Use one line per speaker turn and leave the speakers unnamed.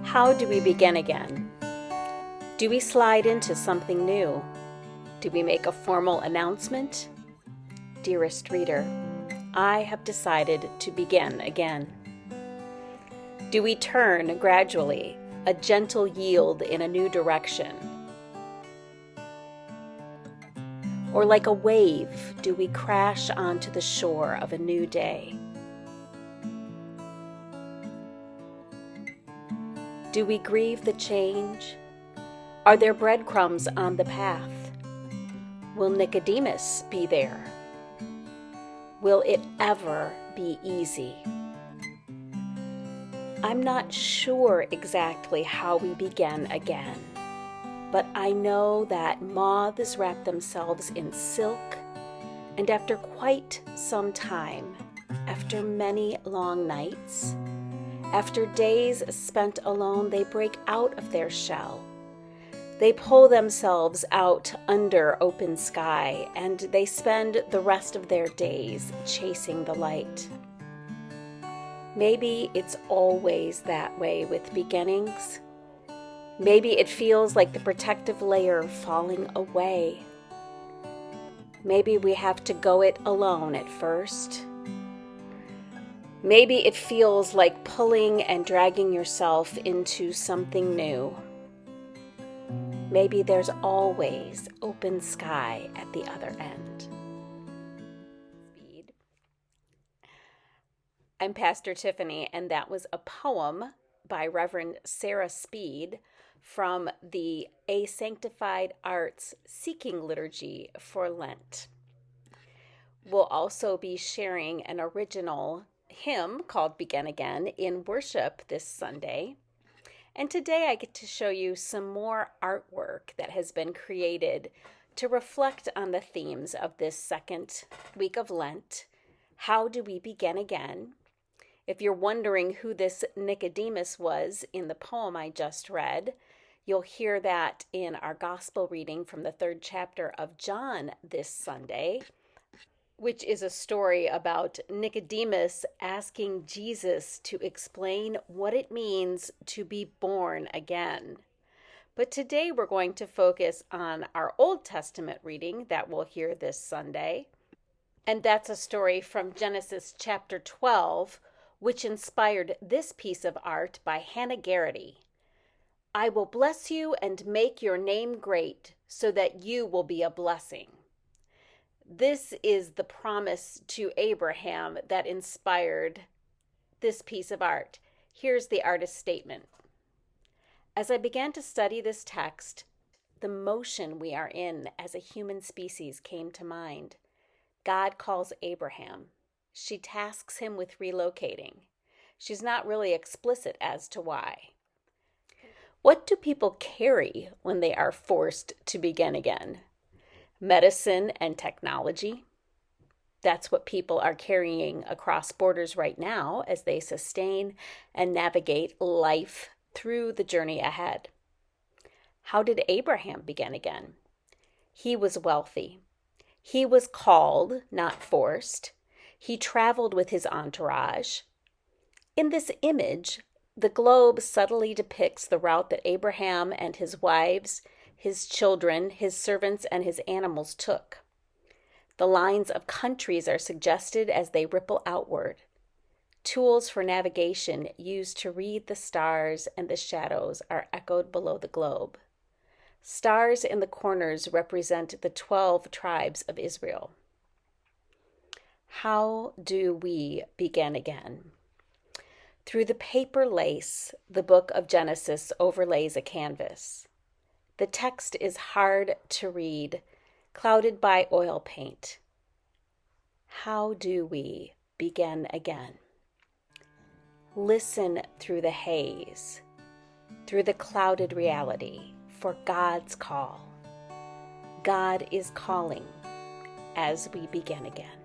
How do we begin again? Do we slide into something new? Do we make a formal announcement? Dearest reader, I have decided to begin again. Do we turn gradually, a gentle yield in a new direction? Or like a wave, do we crash onto the shore of a new day? Do we grieve the change? Are there breadcrumbs on the path? Will Nicodemus be there? Will it ever be easy? I'm not sure exactly how we begin again, but I know that moths wrap themselves in silk, and after quite some time, after many long nights, after days spent alone, they break out of their shell. They pull themselves out under open sky, and they spend the rest of their days chasing the light. Maybe it's always that way with beginnings. Maybe it feels like the protective layer falling away. Maybe we have to go it alone at first. Maybe it feels like pulling and dragging yourself into something new. Maybe there's always open sky at the other end. I'm Pastor Tiffany, and that was a poem by Reverend Sarah Speed from the A Sanctified Arts Seeking Liturgy for Lent. We'll also be sharing an original hymn called Begin Again in worship this Sunday. And today I get to show you some more artwork that has been created to reflect on the themes of this second week of Lent. How do we begin again? If you're wondering who this Nicodemus was in the poem I just read, you'll hear that in our gospel reading from the 3rd chapter of John this Sunday, which is a story about Nicodemus asking Jesus to explain what it means to be born again. But today we're going to focus on our Old Testament reading that we'll hear this Sunday. And that's a story from Genesis chapter 12, which inspired this piece of art by Hannah Garrity. I will bless you and make your name great so that you will be a blessing. This is the promise to Abraham that inspired this piece of art. Here's the artist's statement. As I began to study this text, the motion we are in as a human species came to mind. God calls Abraham. She tasks him with relocating. She's not really explicit as to why. What do people carry when they are forced to begin again? Medicine and technology. That's what people are carrying across borders right now as they sustain and navigate life through the journey ahead. How did Abraham begin again? He was wealthy. He was called, not forced. He traveled with his entourage. In this image, the globe subtly depicts the route that Abraham and his wives, his children, his servants, and his animals took. The lines of countries are suggested as they ripple outward. Tools for navigation used to read the stars and the shadows are echoed below the globe. Stars in the corners represent the 12 tribes of Israel. How do we begin again? Through the paper lace, the book of Genesis overlays a canvas. The text is hard to read, clouded by oil paint. How do we begin again? Listen through the haze, through the clouded reality, for God's call. God is calling as we begin again.